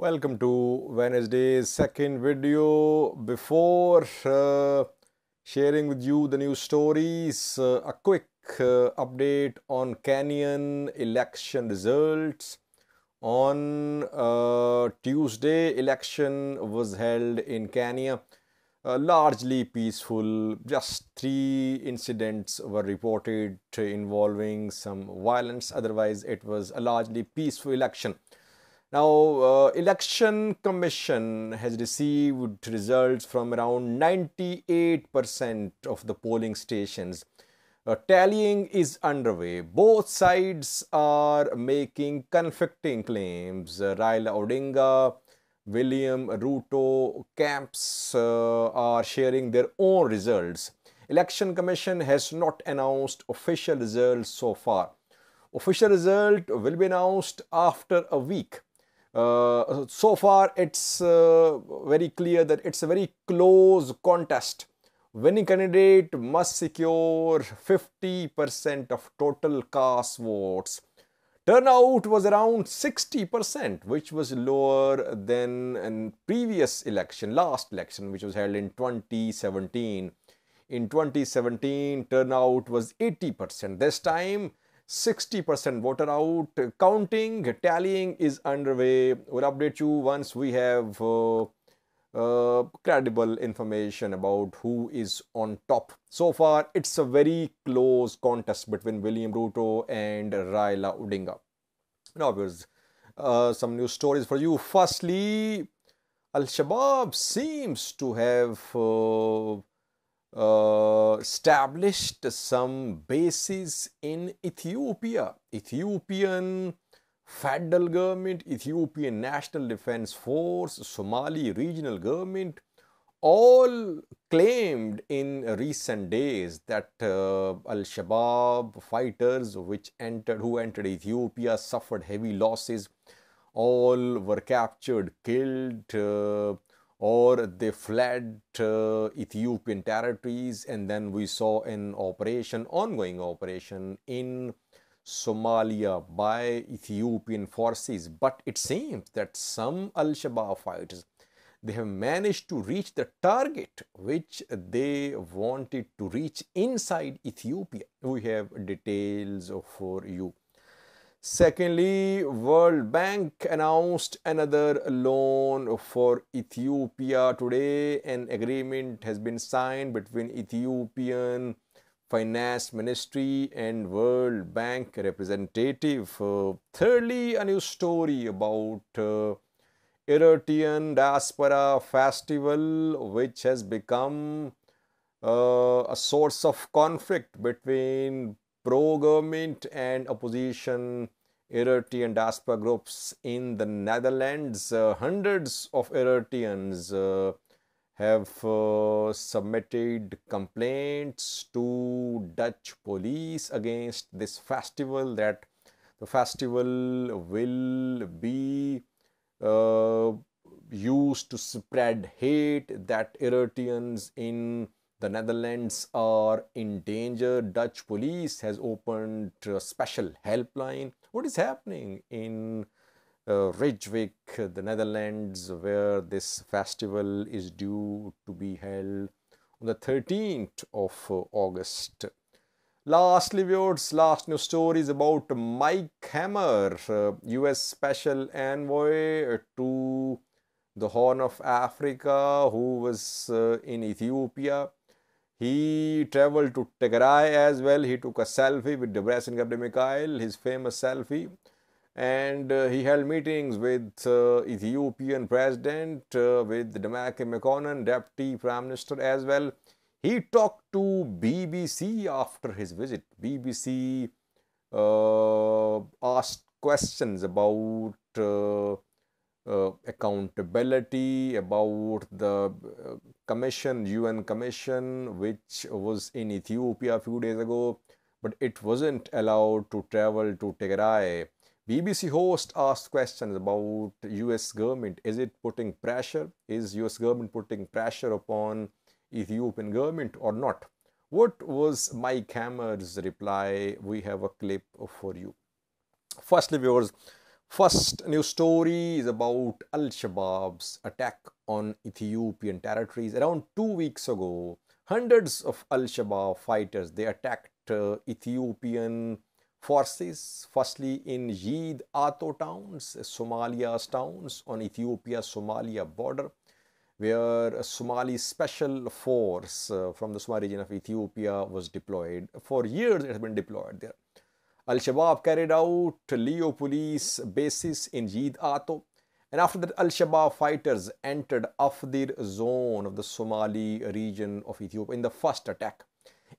Welcome to Wednesday's second video. Before sharing with you the news stories, a quick update on Kenyan election results. On Tuesday, election was held in Kenya. Largely peaceful. Just 3 incidents were reported involving some violence. Otherwise, it was a largely peaceful election. Now, Election Commission has received results from around 98% of the polling stations. Tallying is underway. Both sides are making conflicting claims. Raila Odinga, William Ruto camps are sharing their own results. Election Commission has not announced official results so far. Official result will be announced after a week. So far, it's very clear that it's a very close contest. Winning candidate must secure 50% of total cast votes. Turnout was around 60%, which was lower than in previous election, last election, which was held in 2017. In 2017, turnout was 80%. This time, 60% voter out. Counting, tallying is underway. We'll update you once we have credible information about who is on top. So far, it's a very close contest between William Ruto and Raila Odinga. Now, there's some news stories for you. Firstly, Al-Shabaab seems to have established some bases in Ethiopia. Ethiopian federal government, Ethiopian National Defense Force, Somali regional government, all claimed in recent days that Al-Shabaab fighters who entered Ethiopia suffered heavy losses. All were captured, killed, or they fled Ethiopian territories, and then we saw an ongoing operation in Somalia by Ethiopian forces. But it seems that some Al-Shabaab fighters, they have managed to reach the target which they wanted to reach inside Ethiopia. We have details for you. Secondly, World Bank announced another loan for Ethiopia today. An agreement has been signed between Ethiopian Finance Ministry and World Bank representative. Thirdly, a new story about Eritrean diaspora festival, which has become a source of conflict between pro-government and opposition Eritrean diaspora groups in the Netherlands. Hundreds of Eritreans have submitted complaints to Dutch police against this festival, that the festival will be used to spread hate, that Eritreans in the Netherlands are in danger. Dutch police has opened a special helpline. What is happening in Rijswijk, the Netherlands, where this festival is due to be held on the 13th of August. Lastly, viewers, last news story is about Mike Hammer, US Special Envoy to the Horn of Africa, who was in Ethiopia. He traveled to Tigray as well. He took a selfie with Debretsion Gabde-Mikael, his famous selfie. And he held meetings with Ethiopian president, with Demeke Mekonnen, deputy prime minister as well. He talked to BBC after his visit. BBC asked questions about accountability, about the commission, UN commission, which was in Ethiopia a few days ago, but it wasn't allowed to travel to Tigray. BBC host asked questions about US government. Is it putting pressure? Is US government putting pressure upon Ethiopian government or not? What was Mike Hammer's reply? We have a clip for you. Firstly, viewers, First news story is about Al-Shabaab's attack on Ethiopian territories. Around 2 weeks ago, hundreds of Al-Shabaab fighters, they attacked Ethiopian forces, firstly in Yid Ato towns, Somalia's towns on Ethiopia-Somalia border, where a Somali special force from the Somali region of Ethiopia was deployed. For years it has been deployed there. Al-Shabaab carried out Leo police bases in Yid Ato, and after that Al-Shabaab fighters entered Afdir zone of the Somali region of Ethiopia in the first attack.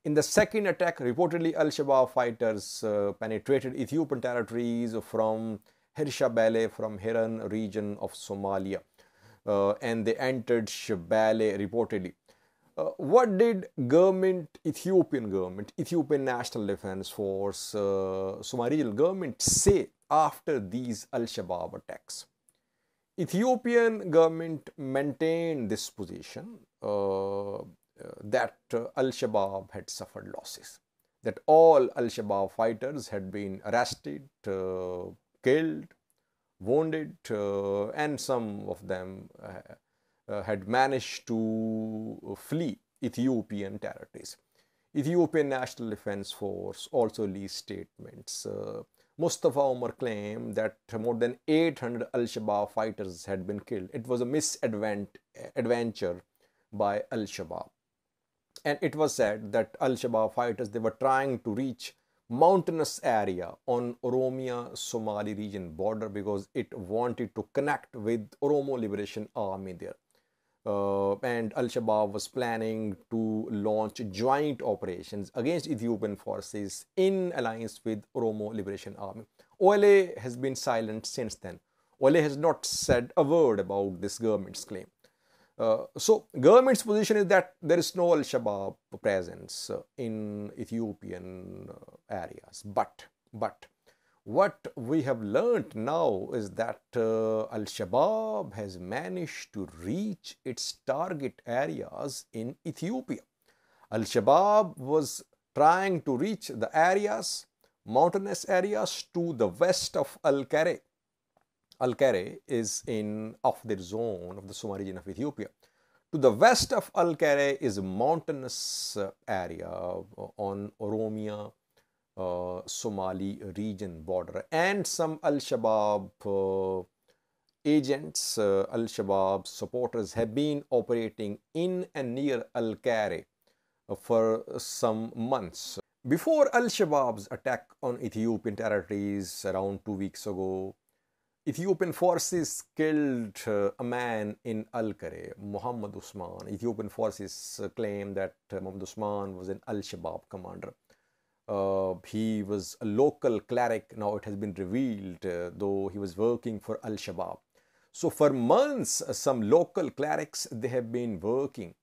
In the second attack, reportedly Al-Shabaab fighters penetrated Ethiopian territories from Hirshabelle, from Hiran region of Somalia, and they entered Shabelle reportedly. What did Ethiopian government, Ethiopian National Defense Force, Somalian government say after these Al-Shabaab attacks? Ethiopian government maintained this position that Al-Shabaab had suffered losses, that all Al-Shabaab fighters had been arrested, killed, wounded, and some of them had managed to flee Ethiopian territories. Ethiopian National Defense Force also released statements. Mustafa Omar claimed that more than 800 Al-Shabaab fighters had been killed. It was a misadventure by Al-Shabaab. And it was said that Al-Shabaab fighters, they were trying to reach mountainous area on Oromia-Somali region border because it wanted to connect with Oromo Liberation Army there. And Al-Shabaab was planning to launch joint operations against Ethiopian forces in alliance with Oromo Liberation Army. OLA has been silent since then. OLA has not said a word about this government's claim. So government's position is that there is no Al-Shabaab presence in Ethiopian areas. But what we have learned now is that Al-Shabaab has managed to reach its target areas in Ethiopia. Al-Shabaab was trying to reach the areas, mountainous areas to the west of Al-Kare. Al-Kare is in Afdir zone of the Somali region of Ethiopia. To the west of Al-Kare is a mountainous area on Oromia, Somali region border, and some Al-Shabaab agents, Al-Shabaab supporters have been operating in and near Al-Kare for some months. Before Al-Shabaab's attack on Ethiopian territories around 2 weeks ago, Ethiopian forces killed a man in Al-Kare, Muhammad Usman. Ethiopian forces claim that Muhammad Usman was an Al-Shabaab commander. He was a local cleric. Now it has been revealed, though he was working for Al-Shabaab. So for months, some local clerics, they have been working.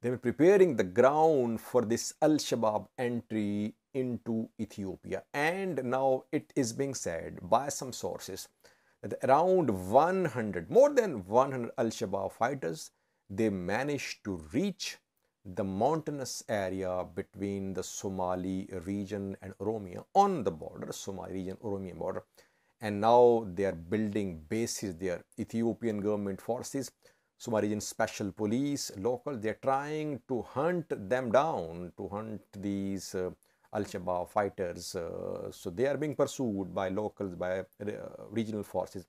They were preparing the ground for this Al-Shabaab entry into Ethiopia. And now it is being said by some sources that around 100, more than 100 Al-Shabaab fighters, they managed to reach the mountainous area between the Somali region and Oromia on the border, Somali region, Oromia border. And now they are building bases there. Ethiopian government forces, Somali region special police, local, they are trying to hunt them down, to hunt these Al-Shabaab fighters. So they are being pursued by locals, by regional forces,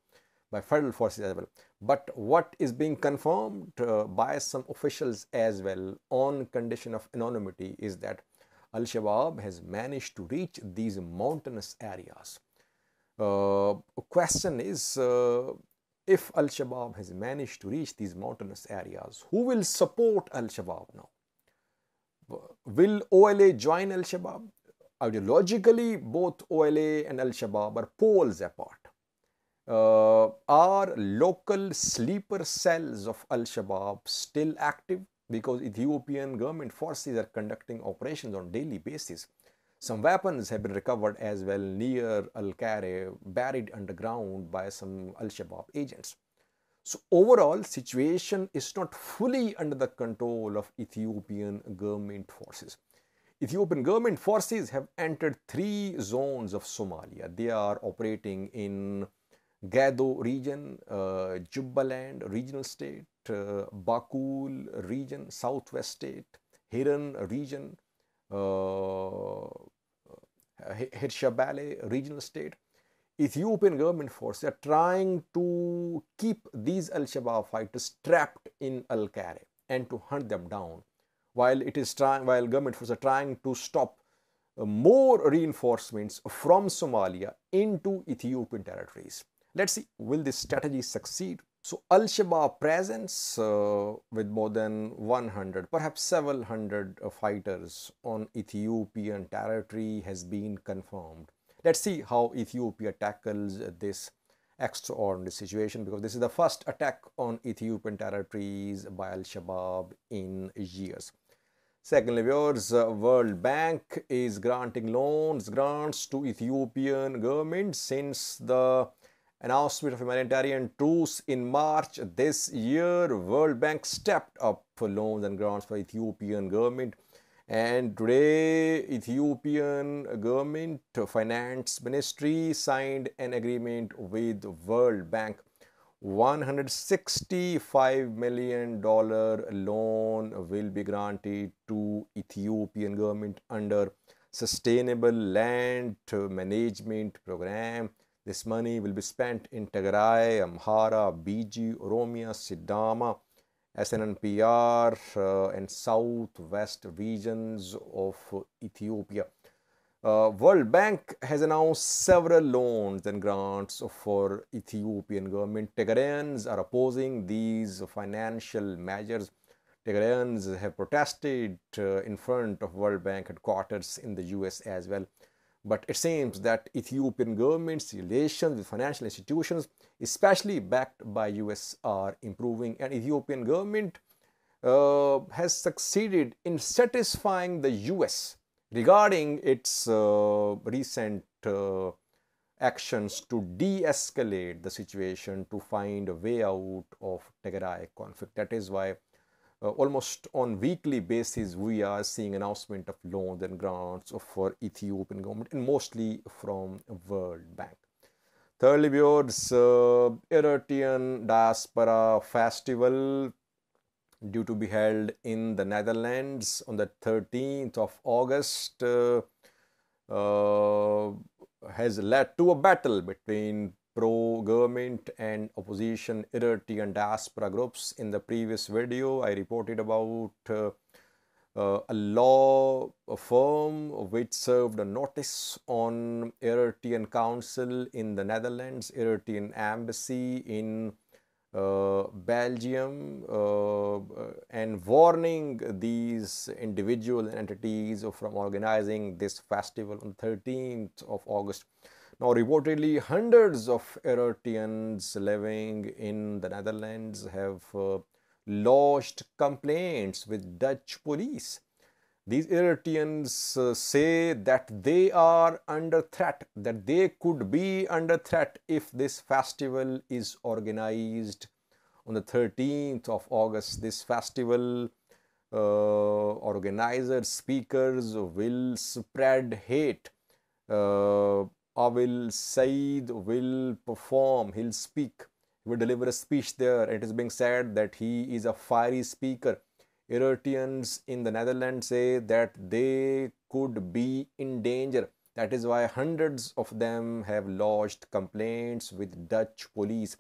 by federal forces as well. But what is being confirmed by some officials as well on condition of anonymity is that Al-Shabaab has managed to reach these mountainous areas. Question is, if Al-Shabaab has managed to reach these mountainous areas, who will support Al-Shabaab now? Will OLA join Al-Shabaab? Ideologically, both OLA and Al-Shabaab are poles apart. Are local sleeper cells of Al-Shabaab still active? Because Ethiopian government forces are conducting operations on daily basis. Some weapons have been recovered as well near Al-Kare, buried underground by some Al-Shabaab agents. So overall, situation is not fully under the control of Ethiopian government forces. Ethiopian government forces have entered 3 zones of Somalia. They are operating in Gado region, Jubaland regional state, Bakul region, southwest state, Hiran region, Hirshabelle regional state. Ethiopian government forces are trying to keep these Al-Shabaab fighters trapped in Al-Kare and to hunt them down, while government forces are trying to stop more reinforcements from Somalia into Ethiopian territories. Let's see, will this strategy succeed? So Al-Shabaab presence with more than 100, perhaps several hundred fighters on Ethiopian territory has been confirmed. Let's see how Ethiopia tackles this extraordinary situation, because this is the first attack on Ethiopian territories by Al-Shabaab in years. Secondly, viewers, World Bank is granting grants to Ethiopian government since the announcement of humanitarian truce in March this year. World Bank stepped up for loans and grants for Ethiopian government, and today Ethiopian government finance ministry signed an agreement with World Bank. $165 million loan will be granted to Ethiopian government under Sustainable Land Management Program. This money will be spent in Tigray, Amhara, Biji, Oromia, Sidama, SNNPR and southwest regions of Ethiopia. World Bank has announced several loans and grants for Ethiopian government. Tigrayans are opposing these financial measures. Tigrayans have protested in front of World Bank headquarters in the US as well. But it seems that Ethiopian government's relations with financial institutions, especially backed by US, are improving, and Ethiopian government has succeeded in satisfying the US regarding its recent actions to de-escalate the situation, to find a way out of Tigray conflict. That is why almost on weekly basis we are seeing announcement of loans and grants for Ethiopian government, and mostly from World Bank. Thirdly, viewers, Eritrean diaspora festival due to be held in the Netherlands on the 13th of August has led to a battle between pro-government and opposition Eritrean diaspora groups. In the previous video, I reported about a law firm which served a notice on Eritrean Council in the Netherlands, Eritrean Embassy in Belgium, and warning these individual entities from organizing this festival on 13th of August. Now, reportedly, hundreds of Eritreans living in the Netherlands have lodged complaints with Dutch police. These Eritreans say that they are under threat, that they could be under threat if this festival is organized on the 13th of August. This festival organizers, speakers will spread hate. Awil Said will perform, he'll speak, he will deliver a speech there. It is being said that he is a fiery speaker. Eritreans in the Netherlands say that they could be in danger. That is why hundreds of them have lodged complaints with Dutch police.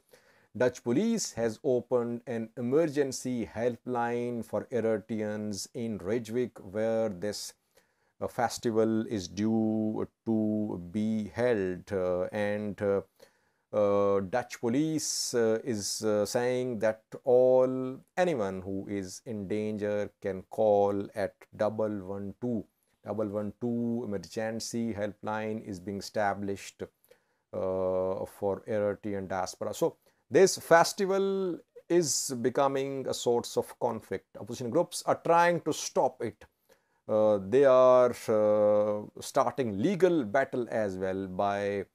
Dutch police has opened an emergency helpline for Eritreans in Rijswijk, where this festival is due to be held, and Dutch police is saying that anyone who is in danger can call at 112. 112 emergency helpline is being established for Eritrean diaspora. So this festival is becoming a source of conflict. Opposition groups are trying to stop it. They are starting legal battle as well by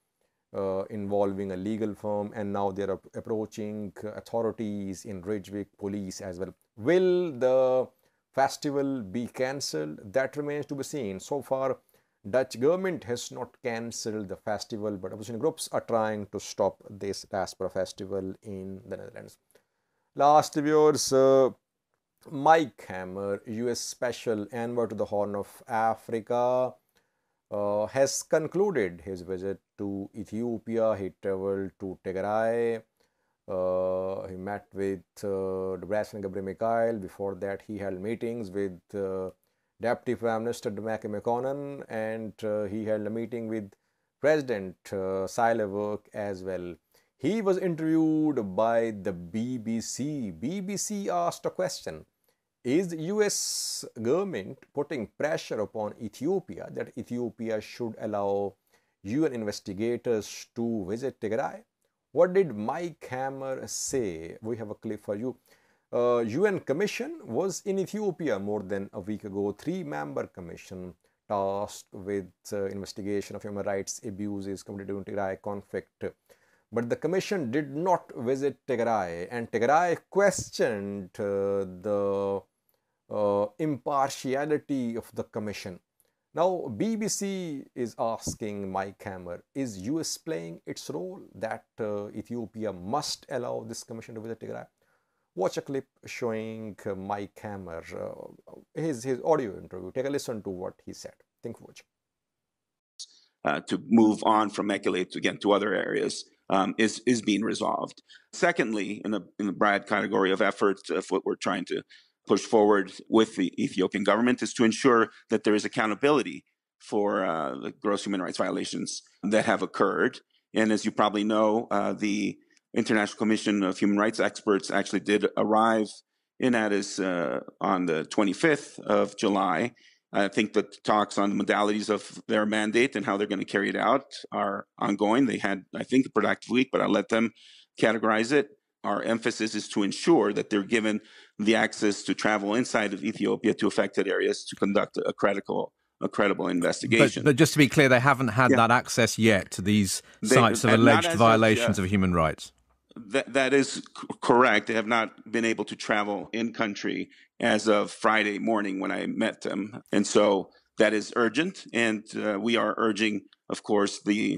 involving a legal firm, and now they are approaching authorities in Rijswijk, police as well. Will the festival be cancelled? That remains to be seen. So far, Dutch government has not cancelled the festival, but opposition groups are trying to stop this diaspora festival in the Netherlands. Last viewers, Mike Hammer, US Special Envoy to the Horn of Africa, has concluded his visit to Ethiopia. He traveled to Tigray. He met with President Gabriel Mikhail. Before that, he held meetings with Deputy Prime Minister Matthew McConnell, and he held a meeting with President Work as well. He was interviewed by the BBC. BBC asked a question: is US government putting pressure upon Ethiopia that Ethiopia should allow UN investigators to visit Tigray? What did Mike Hammer say? We have a clip for you. UN Commission was in Ethiopia more than a week ago. 3-member commission tasked with investigation of human rights abuses committed during Tigray conflict. But the commission did not visit Tigray, and Tigray questioned the impartiality of the commission. Now, BBC is asking Mike Hammer, is US playing its role that Ethiopia must allow this commission to visit Tigray? Watch a clip showing Mike Hammer, his audio interview. Take a listen to what he said. Think of watching. To move on from Mekelle again to other areas is being resolved. Secondly, in the broad category of efforts of what we're trying to push forward with the Ethiopian government is to ensure that there is accountability for the gross human rights violations that have occurred. And as you probably know, the International Commission of Human Rights Experts actually did arrive in Addis on the 25th of July. I think the talks on the modalities of their mandate and how they're going to carry it out are ongoing. They had, I think, a productive week, but I'll let them categorize it. Our emphasis is to ensure that they're given the access to travel inside of Ethiopia to affected areas to conduct a credible investigation. But just to be clear, they haven't had that access yet to these sites of alleged violations of human rights. That is correct. They have not been able to travel in country as of Friday morning when I met them. And so that is urgent. And we are urging, of course, the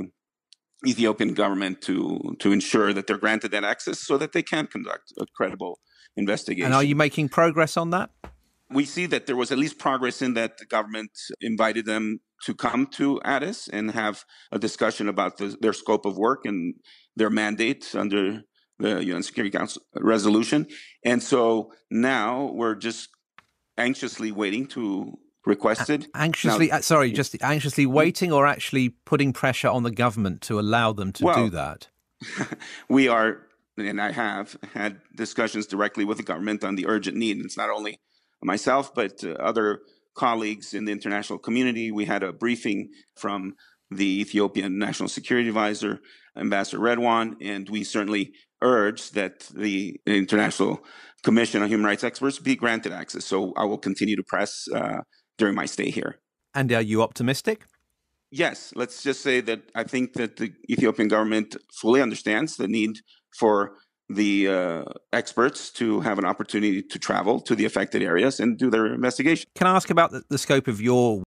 Ethiopian government to ensure that they're granted that access so that they can conduct a credible investigation. And are you making progress on that? We see that there was at least progress in that the government invited them to come to Addis and have a discussion about their scope of work and their mandate under the UN Security Council resolution. And so now we're just anxiously waiting to request it. Anxiously waiting or actually putting pressure on the government to allow them to do that? We are, and I have had discussions directly with the government on the urgent need. It's not only myself, but other colleagues in the international community. We had a briefing from the Ethiopian National Security Advisor, Ambassador Redwan, and we certainly urge that the International Commission on Human Rights Experts be granted access. So I will continue to press during my stay here. And are you optimistic? Yes, let's just say that I think that the Ethiopian government fully understands the need for the experts to have an opportunity to travel to the affected areas and do their investigation. Can I ask about the scope of your